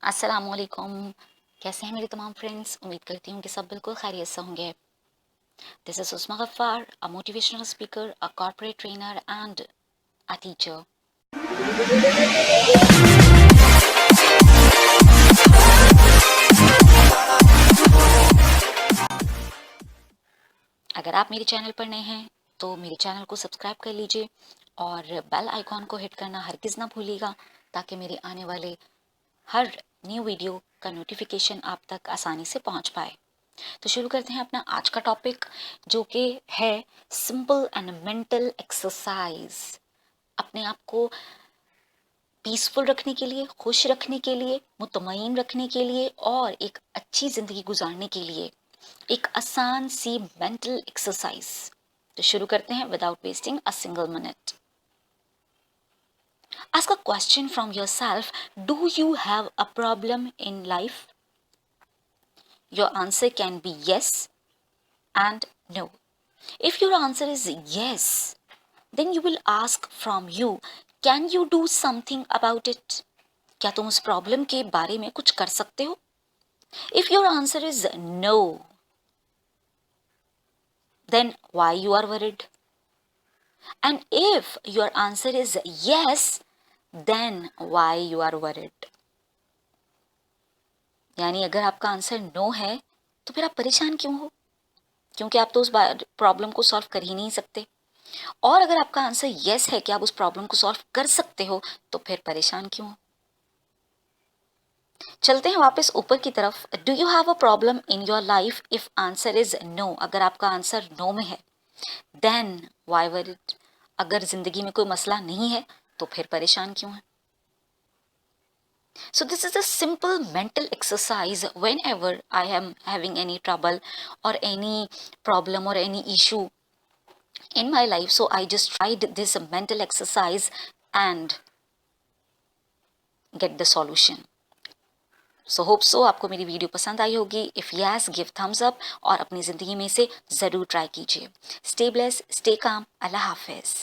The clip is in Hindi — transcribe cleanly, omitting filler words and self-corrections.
अस्सलामुअलैकुम। कैसे हैं मेरे तमाम फ्रेंड्स? उम्मीद करती हूँ कि सब बिल्कुल खैरियत से होंगे। This is Usma Gaffar, a motivational speaker, a corporate trainer and a teacher. अगर आप मेरे चैनल पर नए हैं तो मेरे चैनल को सब्सक्राइब कर लीजिए और बेल आइकॉन को हिट करना हरगिज़ ना भूलिएगा, ताकि मेरे आने वाले हर न्यू वीडियो का नोटिफिकेशन आप तक आसानी से पहुंच पाए। तो शुरू करते हैं अपना आज का टॉपिक, जो कि है सिंपल एंड मेंटल एक्सरसाइज। अपने आप को पीसफुल रखने के लिए, खुश रखने के लिए, मुतमईन रखने के लिए और एक अच्छी जिंदगी गुजारने के लिए एक आसान सी मेंटल एक्सरसाइज। तो शुरू करते हैं without wasting a single minute. Ask a question from yourself. Do you have a problem in life? Your answer can be yes and no. If your answer is yes, then you will ask from you, can you do something about it? क्या तुम उस प्रॉब्लम के बारे में कुछ कर सकते हो? If your answer is no, then why you are worried? And if your answer is yes, then why you are worried? यानी अगर आपका आंसर नो है तो फिर आप परेशान क्यों हो? क्योंकि आप तो उस प्रॉब्लम को सॉल्व कर ही नहीं सकते। और अगर आपका आंसर यस है कि आप उस प्रॉब्लम को सॉल्व कर सकते हो, तो फिर परेशान क्यों हो? चलते हैं वापस ऊपर की तरफ। Do you have a problem in your life? If answer is no, अगर आपका आंसर नो में है, देन व्हाई वरीड? अगर जिंदगी में कोई मसला नहीं है तो फिर परेशान क्यों है? So this is a simple mental exercise whenever I am having any trouble or any problem or any issue in my life. So I just tried this mental exercise and get the solution. So hope so आपको मेरी वीडियो पसंद आई होगी। If yes, give Thums up और अपनी ज़िंदगी में से ज़रूर ट्राई कीजिए। Stay bless, stay calm. अल्लाह हाफिज़।